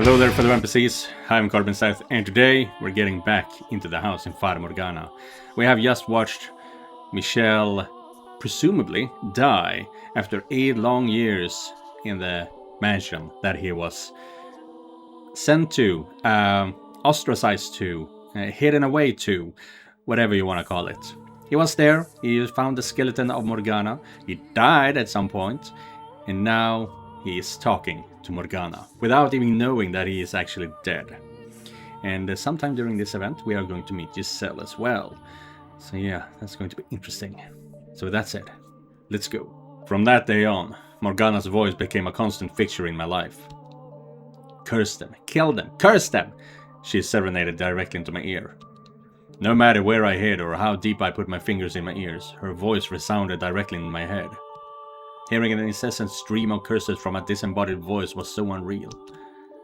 Hello there fellow NPCs, I'm Scythe, and today we're getting back into the house in Fata Morgana. We have just watched Michelle presumably die after 8 long years in the mansion that he was sent to, ostracized to, hidden away to, whatever you want to call it. He was there, he found the skeleton of Morgana, he died at some point, and now he is talking to Morgana without even knowing that he is actually dead. And sometime during this event we are going to meet Giselle as well. So yeah, that's going to be interesting. So with that said, let's go. From that day on, Morgana's voice became a constant fixture in my life. Curse them, kill them, curse them! She serenaded directly into my ear. No matter where I hid or how deep I put my fingers in my ears, her voice resounded directly in my head. Hearing an incessant stream of curses from a disembodied voice was so unreal,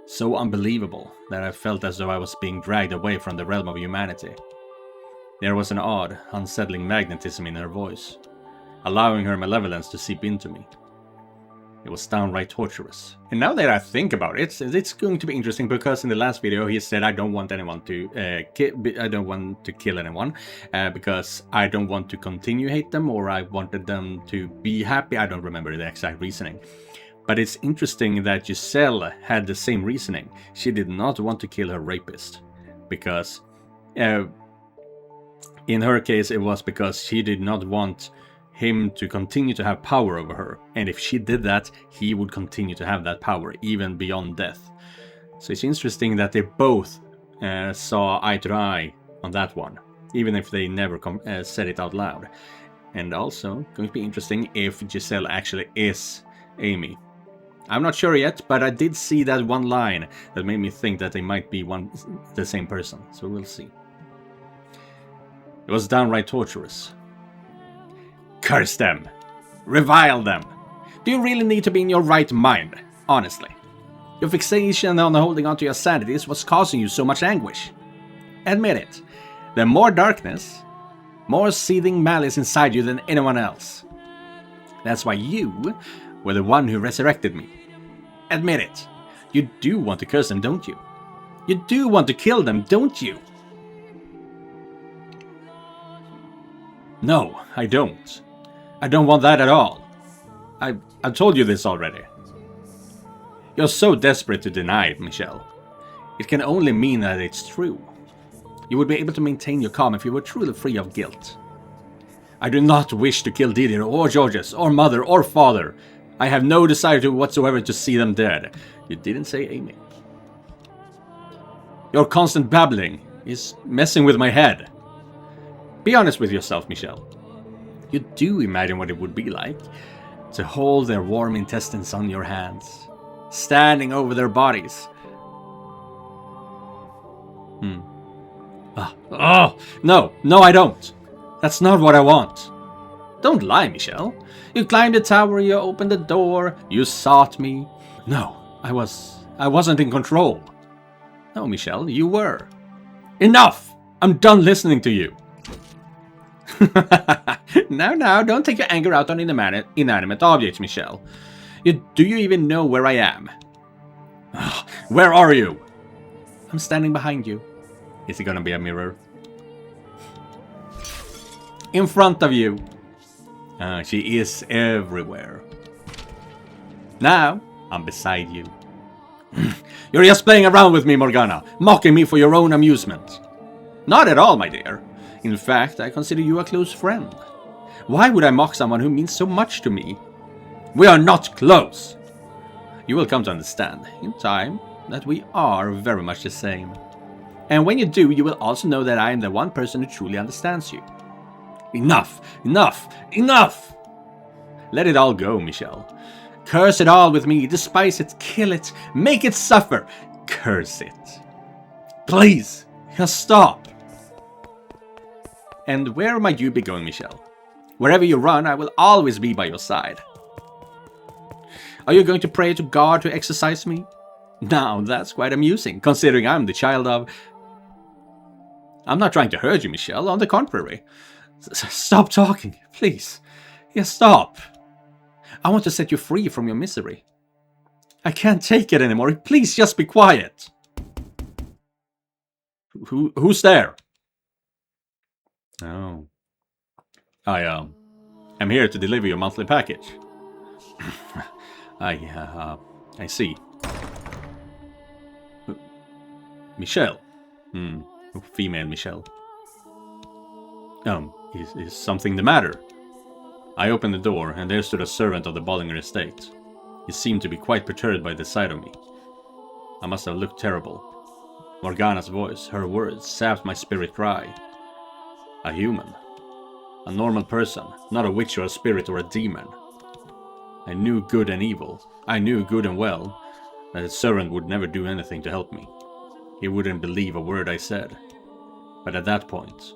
so unbelievable, that I felt as though I was being dragged away from the realm of humanity. There was an odd, unsettling magnetism in her voice, allowing her malevolence to seep into me. It was downright torturous. And now that I think about it, it's going to be interesting because in the last video he said I don't want anyone to kill anyone because I don't want to continue hate them, or I wanted them to be happy. I don't remember the exact reasoning. But it's interesting that Giselle had the same reasoning. She did not want to kill her rapist because in her case it was because she did not want him to continue to have power over her, and if she did that, he would continue to have that power, even beyond death. So it's interesting that they both saw eye to eye on that one, even if they never said it out loud. And also, going to be interesting if Giselle actually is Amy. I'm not sure yet, but I did see that one line that made me think that they might be the same person, so we'll see. It was downright torturous. Curse them! Revile them! Do you really need to be in your right mind? Honestly. Your fixation on holding on to your sanity is what's causing you so much anguish. Admit it. There's more darkness, more seething malice inside you than anyone else. That's why you were the one who resurrected me. Admit it. You do want to curse them, don't you? You do want to kill them, don't you? No, I don't. I don't want that at all. I've told you this already. You're so desperate to deny it, Michelle. It can only mean that it's true. You would be able to maintain your calm if you were truly free of guilt. I do not wish to kill Didier or Georges or mother or father. I have no desire whatsoever to see them dead. You didn't say Amy. Your constant babbling is messing with my head. Be honest with yourself, Michelle. You do imagine what it would be like to hold their warm intestines on your hands, standing over their bodies. No, I don't. That's not what I want. Don't lie, Michelle. You climbed the tower, you opened the door, you sought me. No, I wasn't in control. No, Michelle, you were. Enough! I'm done listening to you. Now, don't take your anger out on inanimate objects, Michelle. Do you even know where I am? Where are you? I'm standing behind you. Is it gonna be a mirror? In front of you. She is everywhere. Now, I'm beside you. You're just playing around with me, Morgana, mocking me for your own amusement. Not at all, my dear. In fact, I consider you a close friend. Why would I mock someone who means so much to me? We are not close! You will come to understand, in time, that we are very much the same. And when you do, you will also know that I am the one person who truly understands you. Enough! Enough! Enough! Let it all go, Michelle. Curse it all with me, despise it, kill it, make it suffer. Curse it. Please, just stop. And where might you be going, Michelle? Wherever you run, I will always be by your side. Are you going to pray to God to exorcise me? Now, that's quite amusing, considering I'm the child of... I'm not trying to hurt you, Michelle, on the contrary. Stop talking, please. Yes, stop. I want to set you free from your misery. I can't take it anymore. Please just be quiet. Who's there? Oh. I'm here to deliver your monthly package. I see. Michelle. Female Michelle. Is something the matter? I opened the door, and there stood a servant of the Bollinger estate. He seemed to be quite perturbed by the sight of me. I must have looked terrible. Morgana's voice, her words, sapped my spirit cry. A human. A normal person, not a witch or a spirit or a demon. I knew good and evil. I knew good and well that his servant would never do anything to help me. He wouldn't believe a word I said. But at that point,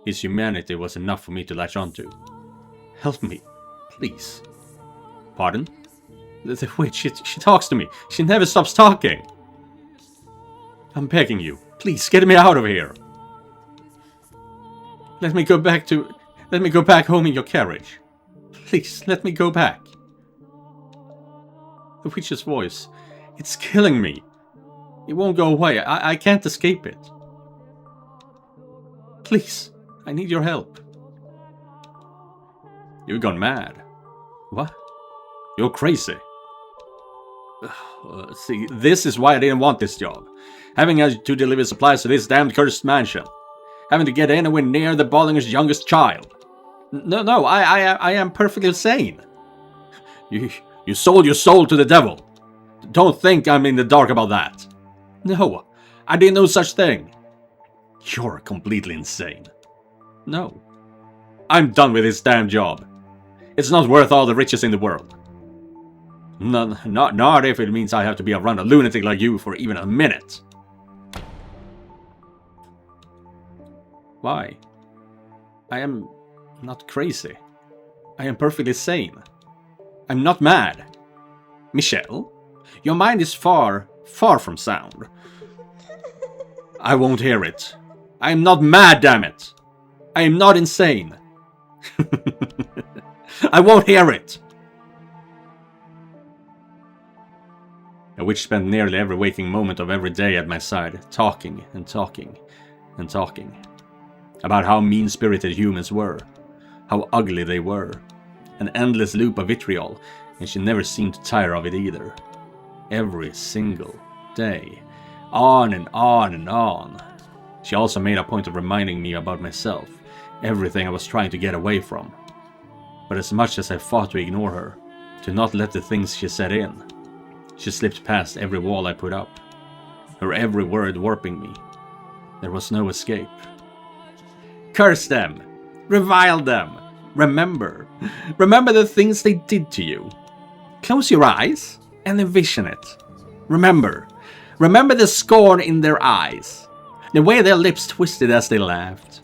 his humanity was enough for me to latch onto. Help me, please. Pardon? The witch, she talks to me. She never stops talking. I'm begging you, please get me out of here. Let me go back home in your carriage. Please, let me go back. The witch's voice, it's killing me. It won't go away. I can't escape it. Please, I need your help. You've gone mad. What? You're crazy. See, this is why I didn't want this job. Having to deliver supplies to this damned cursed mansion. Having to get anywhere near the Bollinger's youngest child. No, I am perfectly sane. You sold your soul to the devil. Don't think I'm in the dark about that. No, I did no such thing. You're completely insane. No. I'm done with this damn job. It's not worth all the riches in the world. Not if it means I have to be around a lunatic like you for even a minute. Why? I am not crazy. I am perfectly sane. I'm not mad. Michelle, your mind is far from sound. I won't hear it. I am not mad, damn it. I am not insane. I won't hear it. A witch spent nearly every waking moment of every day at my side, talking and talking and talking. About how mean-spirited humans were, how ugly they were. An endless loop of vitriol, and she never seemed to tire of it either. Every single day. On and on and on. She also made a point of reminding me about myself, everything I was trying to get away from. But as much as I fought to ignore her, to not let the things she said in, she slipped past every wall I put up, her every word warping me. There was no escape. Curse them! Revile them! Remember the things they did to you. Close your eyes and envision it. Remember the scorn in their eyes, the way their lips twisted as they laughed.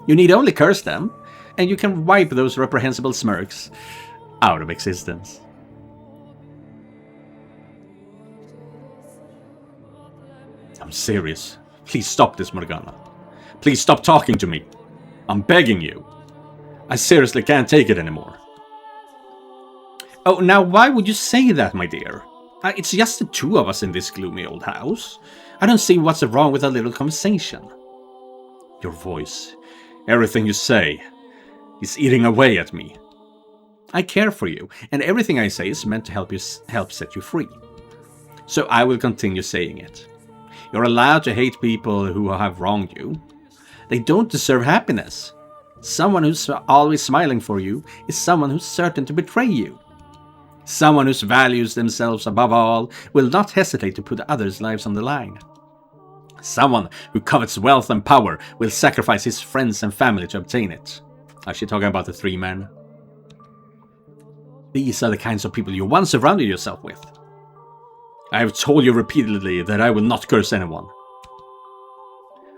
You need only curse them, and you can wipe those reprehensible smirks out of existence. I'm serious. Please stop this, Morgana. Please stop talking to me. I'm begging you. I seriously can't take it anymore. Oh, now why would you say that, my dear? It's just the two of us in this gloomy old house. I don't see what's wrong with a little conversation. Your voice, everything you say, is eating away at me. I care for you, and everything I say is meant to help set you free. So I will continue saying it. You're allowed to hate people who have wronged you. They don't deserve happiness. Someone who's always smiling for you is someone who's certain to betray you. Someone who values themselves above all will not hesitate to put others' lives on the line. Someone who covets wealth and power will sacrifice his friends and family to obtain it. Is she talking about the three men? These are the kinds of people you once surrounded yourself with. I have told you repeatedly that I will not curse anyone.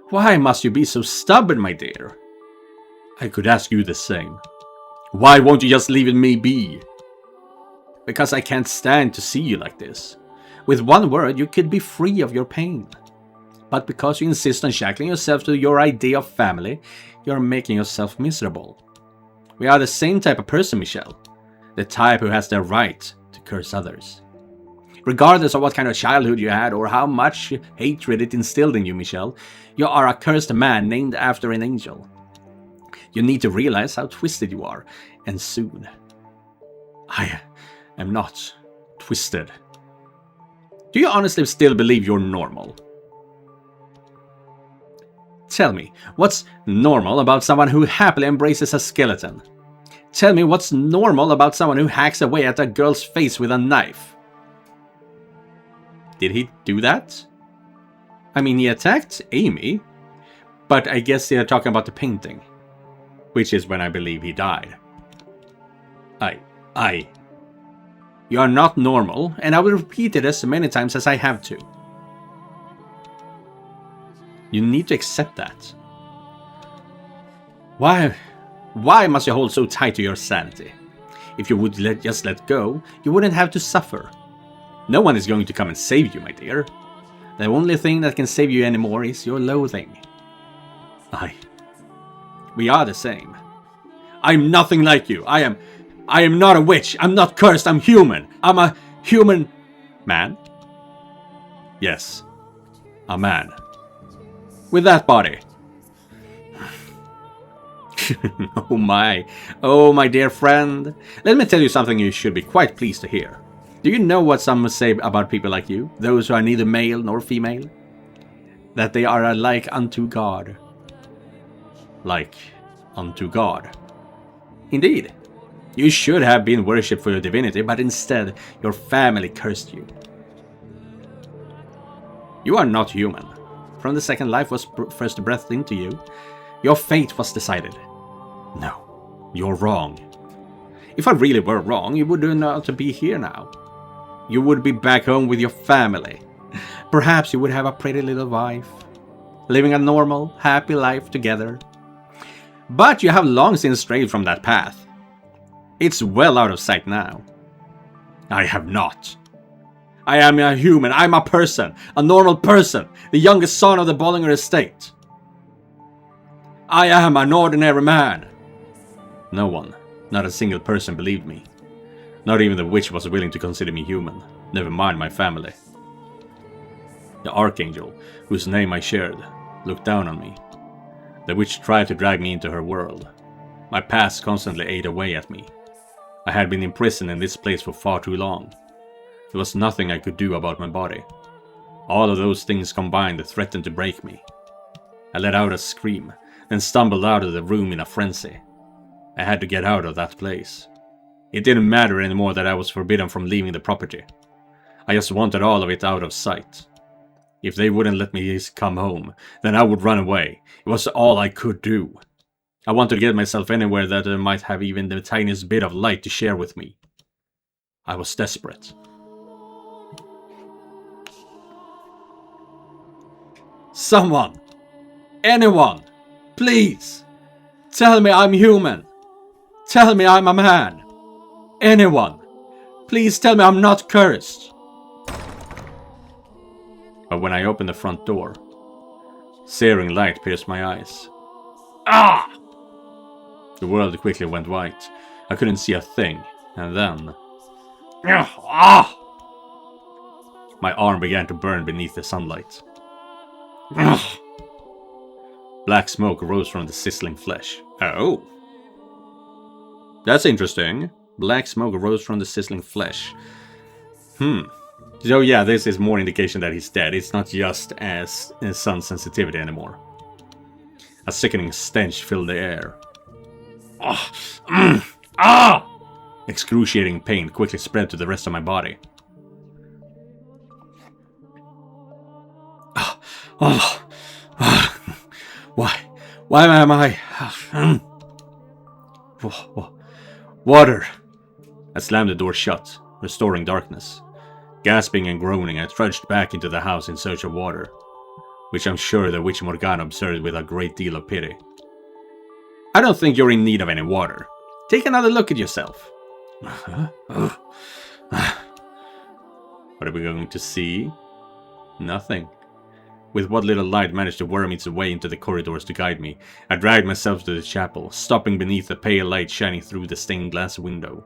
Why must you be so stubborn, my dear? I could ask you the same. Why won't you just leave me be? Because I can't stand to see you like this. With one word, you could be free of your pain. But because you insist on shackling yourself to your idea of family, you're making yourself miserable. We are the same type of person, Michelle. The type who has the right to curse others. Regardless of what kind of childhood you had or how much hatred it instilled in you, Michelle, you are a cursed man named after an angel. You need to realize how twisted you are, and soon. I am not twisted. Do you honestly still believe you're normal? Tell me, what's normal about someone who happily embraces a skeleton? Tell me what's normal about someone who hacks away at a girl's face with a knife? Did he do that? I mean, he attacked Amy, but I guess they're talking about the painting, which is when I believe he died. You are not normal, and I will repeat it as many times as I have to. You need to accept that. Why must you hold so tight to your sanity? If you would just let go, you wouldn't have to suffer. No one is going to come and save you, my dear. The only thing that can save you anymore is your loathing. We are the same. I'm nothing like you. I am not a witch. I'm not cursed. I'm human. I'm a human man. Yes, a man. With that body. Oh my dear friend. Let me tell you something you should be quite pleased to hear. Do you know what some say about people like you, those who are neither male nor female? That they are like unto God. Like unto God. Indeed. You should have been worshipped for your divinity, but instead your family cursed you. You are not human. From the second life was first breathed into you, your fate was decided. No, you're wrong. If I really were wrong, you would not be here now. You would be back home with your family. Perhaps you would have a pretty little wife, living a normal, happy life together. But you have long since strayed from that path. It's well out of sight now. I have not. I am a human. I'm a person. A normal person. The youngest son of the Bollinger estate. I am an ordinary man. No one, not a single person believed me. Not even the witch was willing to consider me human. Never mind my family. The archangel, whose name I shared, looked down on me. The witch tried to drag me into her world. My past constantly ate away at me. I had been imprisoned in this place for far too long. There was nothing I could do about my body. All of those things combined threatened to break me. I let out a scream, then stumbled out of the room in a frenzy. I had to get out of that place. It didn't matter anymore that I was forbidden from leaving the property. I just wanted all of it out of sight. If they wouldn't let me come home, then I would run away. It was all I could do. I wanted to get myself anywhere that might have even the tiniest bit of light to share with me. I was desperate. Someone! Anyone! Please! Tell me I'm human! Tell me I'm a man! Anyone! Please tell me I'm not cursed! But when I opened the front door, searing light pierced my eyes. Ah! The world quickly went white. I couldn't see a thing, and then... Ah! My arm began to burn beneath the sunlight. Black smoke rose from the sizzling flesh. Oh! That's interesting. Black smoke rose from the sizzling flesh. So yeah, this is more indication that he's dead. It's not just as sun sensitivity anymore. A sickening stench filled the air. Excruciating pain quickly spread to the rest of my body. Why am I... Water! I slammed the door shut, restoring darkness. Gasping and groaning, I trudged back into the house in search of water, which I'm sure the witch Morgana observed with a great deal of pity. I don't think you're in need of any water. Take another look at yourself. What are we going to see? Nothing. With what little light managed to worm its way into the corridors to guide me, I dragged myself to the chapel, stopping beneath the pale light shining through the stained glass window.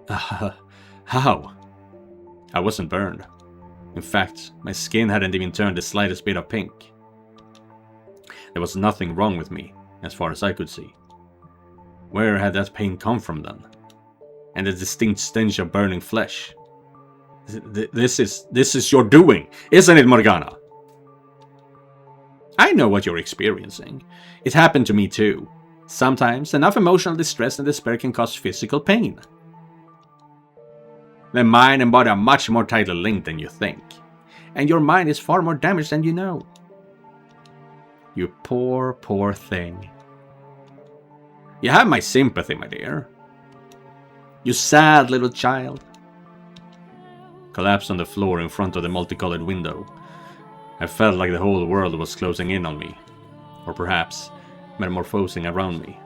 How? I wasn't burned. In fact, my skin hadn't even turned the slightest bit of pink. There was nothing wrong with me, as far as I could see. Where had that pain come from then? And the distinct stench of burning flesh. This is your doing, isn't it, Morgana? I know what you're experiencing. It happened to me too. Sometimes enough emotional distress and despair can cause physical pain. The mind and body are much more tightly linked than you think. And your mind is far more damaged than you know. You poor, poor thing. You have my sympathy, my dear. You sad little child. Collapsed on the floor in front of the multicolored window. I felt like the whole world was closing in on me. Or perhaps, metamorphosing around me.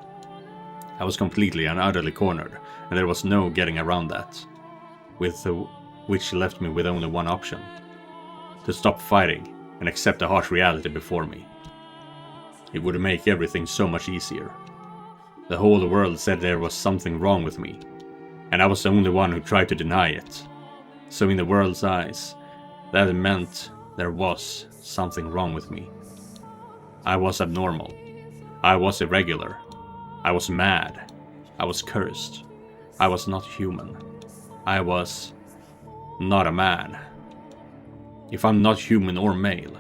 I was completely and utterly cornered, and there was no getting around that. Which left me with only one option. To stop fighting and accept the harsh reality before me. It would make everything so much easier. The whole world said there was something wrong with me, and I was the only one who tried to deny it. So in the world's eyes, that meant there was something wrong with me. I was abnormal. I was irregular. I was mad. I was cursed. I was not human. I was not a man. If I'm not human or male,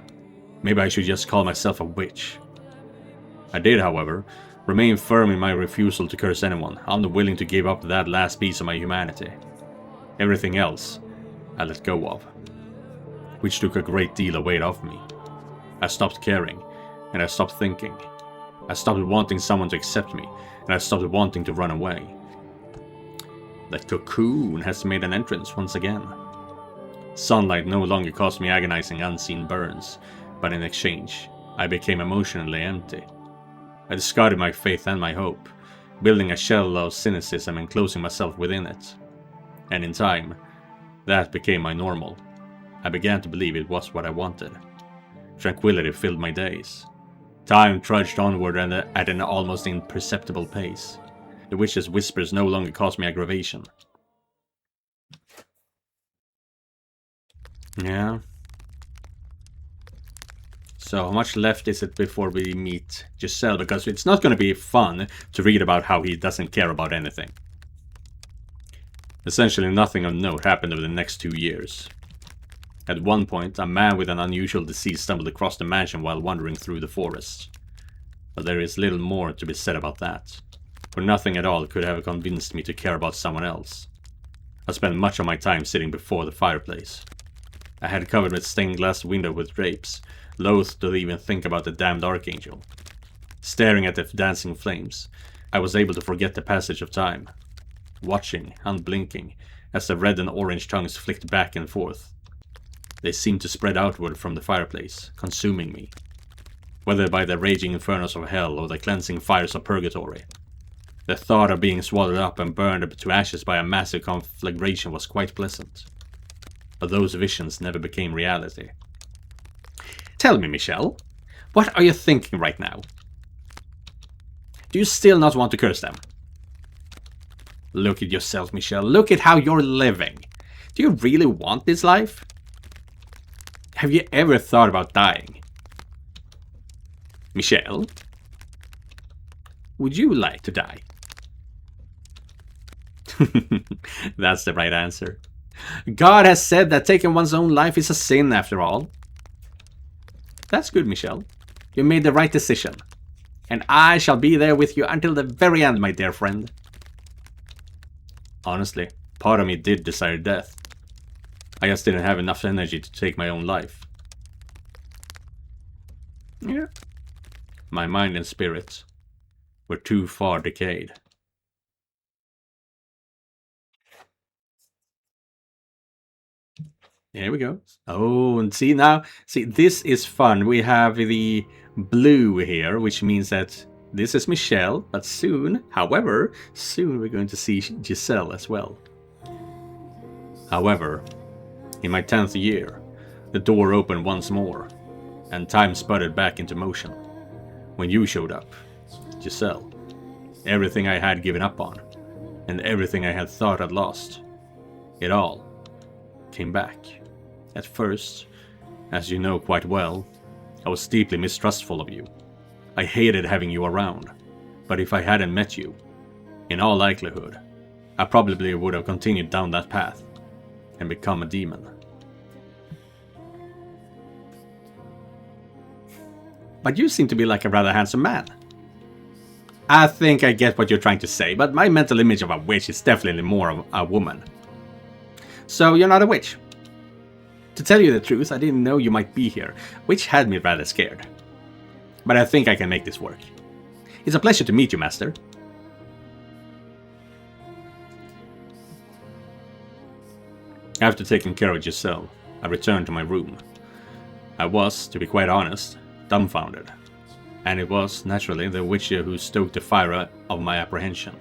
maybe I should just call myself a witch. I did, however, remain firm in my refusal to curse anyone, unwilling to give up that last piece of my humanity. Everything else, I let go of, which took a great deal of weight off me. I stopped caring, and I stopped thinking. I stopped wanting someone to accept me, and I stopped wanting to run away. The cocoon has made an entrance once again. Sunlight no longer caused me agonizing unseen burns, but in exchange, I became emotionally empty. I discarded my faith and my hope, building a shell of cynicism and closing myself within it. And in time, that became my normal. I began to believe it was what I wanted. Tranquility filled my days. Time trudged onward at an almost imperceptible pace. The witch's whispers no longer caused me aggravation. Yeah. So how much left is it before we meet Giselle? Because it's not going to be fun to read about how he doesn't care about anything. Essentially nothing of note happened over the next 2 years. At one point, a man with an unusual disease stumbled across the mansion while wandering through the forest. But there is little more to be said about that, for nothing at all could have convinced me to care about someone else. I spent much of my time sitting before the fireplace. I had covered my stained glass window with drapes, loath to even think about the damned archangel. Staring at the dancing flames, I was able to forget the passage of time. Watching, unblinking, as the red and orange tongues flicked back and forth. They seemed to spread outward from the fireplace, consuming me. Whether by the raging infernos of hell or the cleansing fires of purgatory. The thought of being swallowed up and burned to ashes by a massive conflagration was quite pleasant. But those visions never became reality. Tell me, Michelle, what are you thinking right now? Do you still not want to curse them? Look at yourself, Michelle. Look at how you're living. Do you really want this life? Have you ever thought about dying? Michelle? Would you like to die? That's the right answer. God has said that taking one's own life is a sin after all. That's good, Michelle. You made the right decision. And I shall be there with you until the very end, my dear friend. Honestly, part of me did desire death. I just didn't have enough energy to take my own life. Yeah. My mind and spirit were too far decayed. Here we go. Oh, and see now, this is fun. We have the blue here, which means that this is Michelle, but soon, however, soon we're going to see Giselle as well. However, in my 10th year, the door opened once more, and time sputtered back into motion. When you showed up, Giselle, everything I had given up on, and everything I had thought I'd lost, it all came back. At first, as you know quite well, I was deeply mistrustful of you. I hated having you around, but if I hadn't met you, in all likelihood, I probably would have continued down that path and become a demon. But you seem to be like a rather handsome man. I think I get what you're trying to say, but my mental image of a witch is definitely more of a woman. So you're not a witch? To tell you the truth, I didn't know you might be here, which had me rather scared. But I think I can make this work. It's a pleasure to meet you, Master. After taking care of Giselle, I returned to my room. I was, to be quite honest, dumbfounded. And it was, naturally, the Witcher who stoked the fire of my apprehension.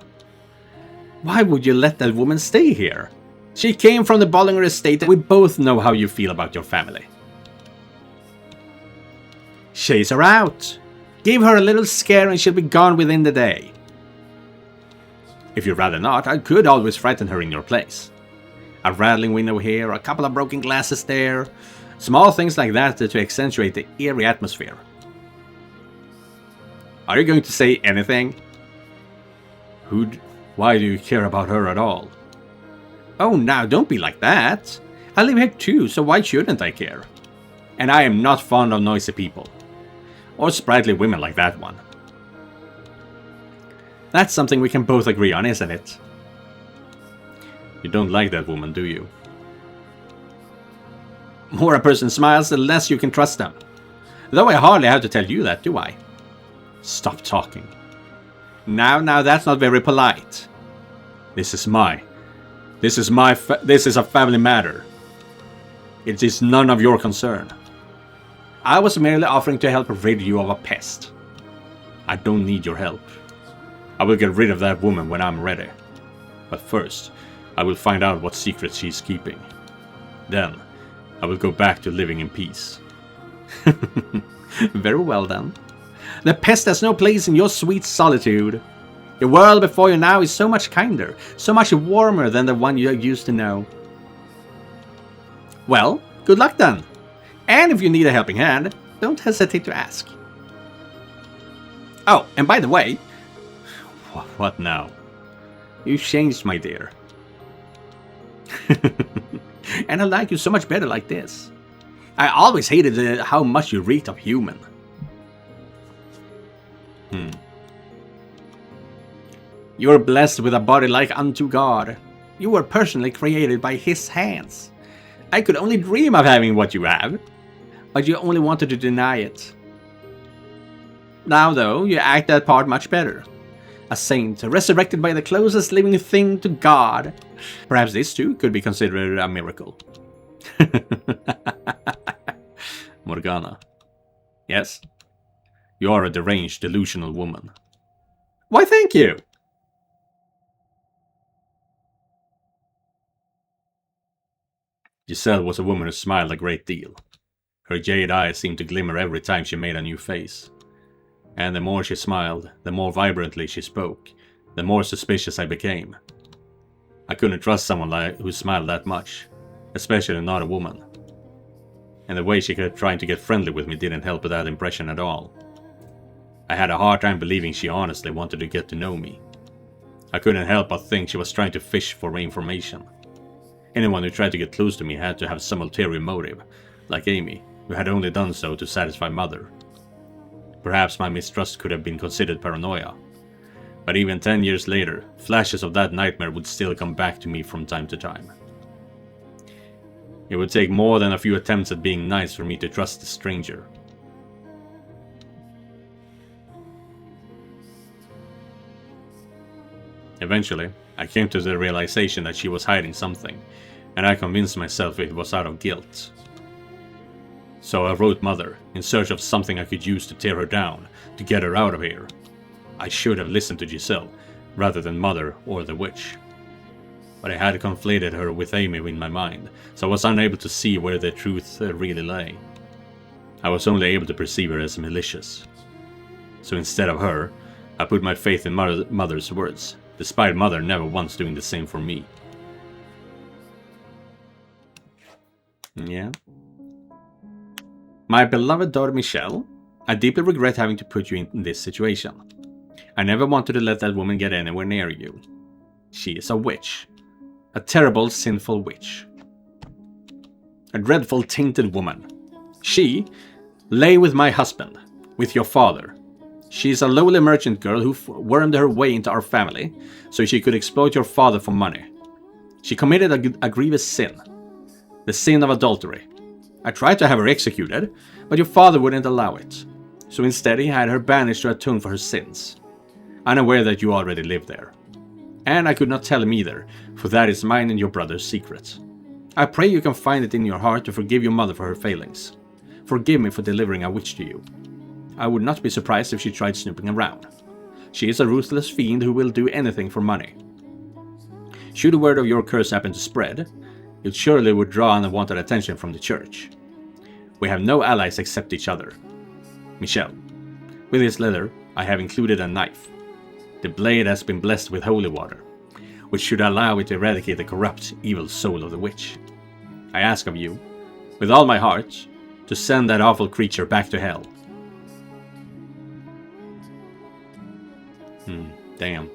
Why would you let that woman stay here? She came from the Bollinger estate, and we both know how you feel about your family. Chase her out. Give her a little scare and she'll be gone within the day. If you'd rather not, I could always frighten her in your place. A rattling window here, a couple of broken glasses there. Small things like that to accentuate the eerie atmosphere. Are you going to say anything? Why do you care about her at all? Oh, now don't be like that. I live here too, so why shouldn't I care? And I am not fond of noisy people. Or sprightly women like that one. That's something we can both agree on, isn't it? You don't like that woman, do you? The more a person smiles, the less you can trust them. Though I hardly have to tell you that, do I? Stop talking. Now, that's not very polite. This is a family matter. It is none of your concern. I was merely offering to help rid you of a pest. I don't need your help. I will get rid of that woman when I'm ready. But first, I will find out what secrets she's keeping. Then, I will go back to living in peace. Very well then. The pest has no place in your sweet solitude. The world before you now is so much kinder, so much warmer than the one you used to know. Well, good luck then. And if you need a helping hand, don't hesitate to ask. Oh, and by the way... What now? You changed, my dear. And I like you so much better like this. I always hated how much you reeked of human. You are blessed with a body like unto God. You were personally created by His hands. I could only dream of having what you have, but you only wanted to deny it. Now, though, you act that part much better. A saint, resurrected by the closest living thing to God. Perhaps this, too, could be considered a miracle. Morgana. Yes? You are a deranged, delusional woman. Why, thank you! Giselle was a woman who smiled a great deal. Her jade eyes seemed to glimmer every time she made a new face. And the more she smiled, the more vibrantly she spoke, the more suspicious I became. I couldn't trust someone who smiled that much, especially not a woman. And the way she kept trying to get friendly with me didn't help with that impression at all. I had a hard time believing she honestly wanted to get to know me. I couldn't help but think she was trying to fish for information. Anyone who tried to get close to me had to have some ulterior motive, like Amy, who had only done so to satisfy Mother. Perhaps my mistrust could have been considered paranoia. But even 10 years later, flashes of that nightmare would still come back to me from time to time. It would take more than a few attempts at being nice for me to trust the stranger. Eventually, I came to the realization that she was hiding something, and I convinced myself it was out of guilt. So I wrote Mother, in search of something I could use to tear her down, to get her out of here. I should have listened to Giselle, rather than Mother or the witch. But I had conflated her with Amy in my mind, so I was unable to see where the truth really lay. I was only able to perceive her as malicious. So instead of her, I put my faith in Mother's words, despite Mother never once doing the same for me. Yeah. My beloved daughter Michelle, I deeply regret having to put you in this situation. I never wanted to let that woman get anywhere near you. She is a witch. A terrible, sinful witch. A dreadful, tainted woman. She lay with my husband, with your father. She is a lowly merchant girl who wormed her way into our family so she could exploit your father for money. She committed a grievous sin. The sin of adultery. I tried to have her executed, but your father wouldn't allow it. So instead he had her banished to atone for her sins. Unaware that you already lived there. And I could not tell him either, for that is mine and your brother's secret. I pray you can find it in your heart to forgive your mother for her failings. Forgive me for delivering a witch to you. I would not be surprised if she tried snooping around. She is a ruthless fiend who will do anything for money. Should the word of your curse happen to spread, it surely would draw unwanted attention from the church. We have no allies except each other. Michelle. With this letter, I have included a knife. The blade has been blessed with holy water, which should allow it to eradicate the corrupt, evil soul of the witch. I ask of you, with all my heart, to send that awful creature back to hell. Damn.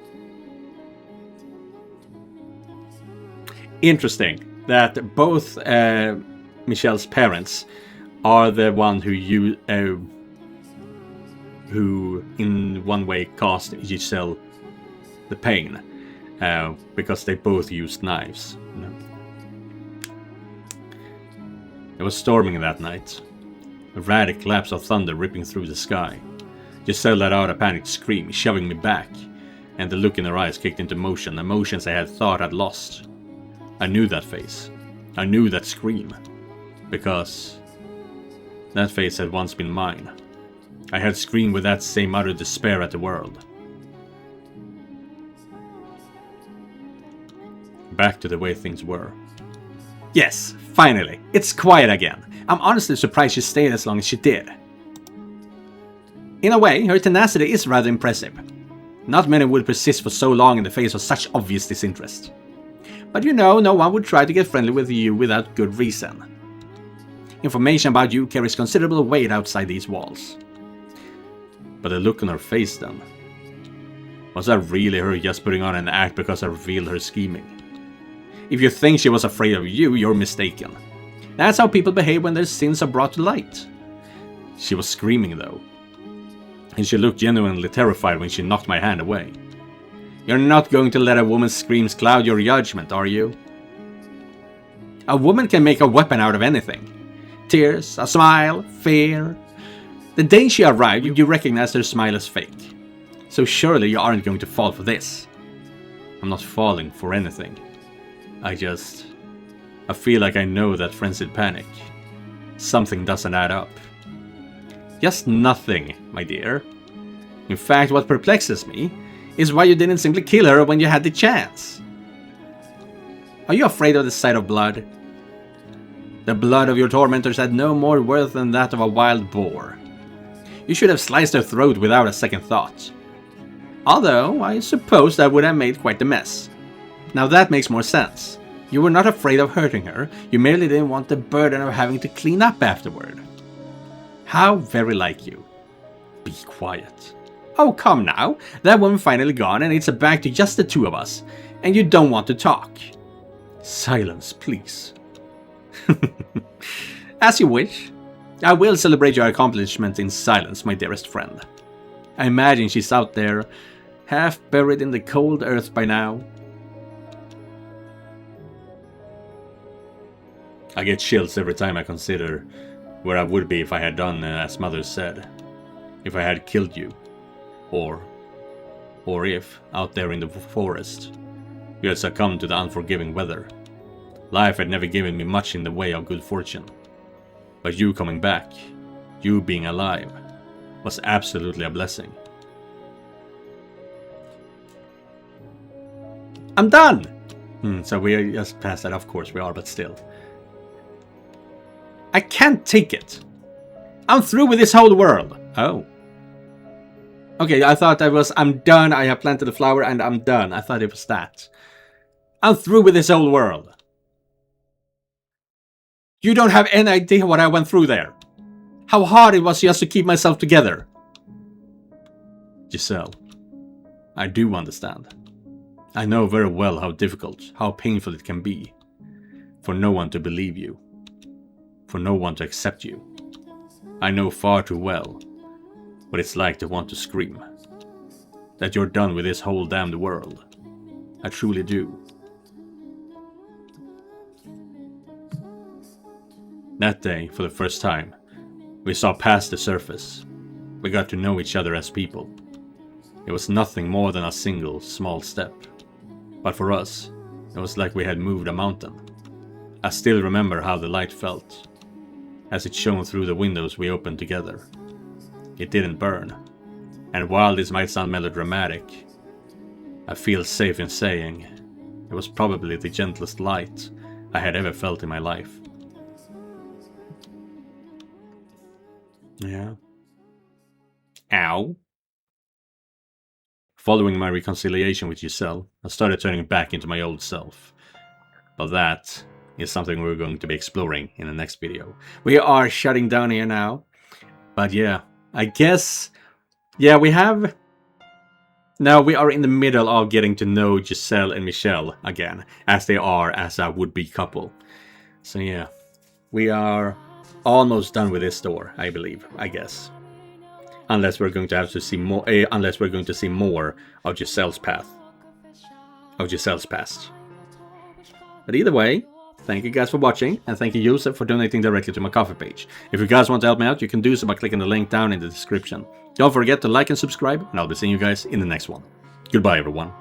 Interesting that both Michelle's parents are the one who in one way caused Giselle the pain, because they both used knives. You know? It was storming that night. A erratic collapse of thunder ripping through the sky. Giselle let out a panicked scream, shoving me back, and the look in her eyes kicked into motion, emotions I had thought I'd lost. I knew that face. I knew that scream. Because that face had once been mine. I had screamed with that same utter despair at the world. Back to the way things were. Yes, finally, it's quiet again. I'm honestly surprised she stayed as long as she did. In a way, her tenacity is rather impressive. Not many would persist for so long in the face of such obvious disinterest. But you know, no one would try to get friendly with you without good reason. Information about you carries considerable weight outside these walls. But the look on her face then. Was that really her just putting on an act because I revealed her scheming? If you think she was afraid of you, you're mistaken. That's how people behave when their sins are brought to light. She was screaming though. And she looked genuinely terrified when she knocked my hand away. You're not going to let a woman's screams cloud your judgment, are you? A woman can make a weapon out of anything. Tears, a smile, fear. The day she arrived, you recognized her smile as fake. So surely you aren't going to fall for this. I'm not falling for anything. I feel like I know that frenzied panic. Something doesn't add up. Just nothing, my dear. In fact, what perplexes me is why you didn't simply kill her when you had the chance. Are you afraid of the sight of blood? The blood of your tormentors had no more worth than that of a wild boar. You should have sliced her throat without a second thought. Although, I suppose that would have made quite a mess. Now that makes more sense. You were not afraid of hurting her, you merely didn't want the burden of having to clean up afterward. How very like you. Be quiet. Oh, come now. That woman finally gone and it's back to just the two of us. And you don't want to talk. Silence, please. As you wish. I will celebrate your accomplishment in silence, my dearest friend. I imagine she's out there, half buried in the cold earth by now. I get chills every time I consider where I would be if I had done as Mother said. If I had killed you. Or if, out there in the forest, you had succumbed to the unforgiving weather. Life had never given me much in the way of good fortune. But you coming back, you being alive, was absolutely a blessing. I'm done! So we are just past that, of course we are, but still. I can't take it! I'm through with this whole world! Oh. Okay, I thought that was, I'm done, I have planted a flower and I'm done. I thought it was that. I'm through with this whole world. You don't have any idea what I went through there. How hard it was just to keep myself together. Giselle, I do understand. I know very well how difficult, how painful it can be for no one to believe you, for no one to accept you. I know far too well what it's like to want to scream. That you're done with this whole damned world. I truly do. That day, for the first time, we saw past the surface. We got to know each other as people. It was nothing more than a single, small step. But for us, it was like we had moved a mountain. I still remember how the light felt, as it shone through the windows we opened together. It didn't burn. And while this might sound melodramatic, I feel safe in saying it was probably the gentlest light I had ever felt in my life. Yeah. Ow. Following my reconciliation with Giselle, I started turning back into my old self. But that is something we're going to be exploring in the next video. We are shutting down here now. But yeah, I guess... Yeah, we have... Now we are in the middle of getting to know Giselle and Michelle again, as they are as a would-be couple. So yeah, we are almost done with this door, I believe, I guess. Unless we're going to have to see more, unless we're going to see more of Giselle's path, of Giselle's past. But either way, thank you guys for watching, and thank you, Joseph, for donating directly to my Coffee page. If you guys want to help me out, you can do so by clicking the link down in the description. Don't forget to like and subscribe, and I'll be seeing you guys in the next one. Goodbye, everyone.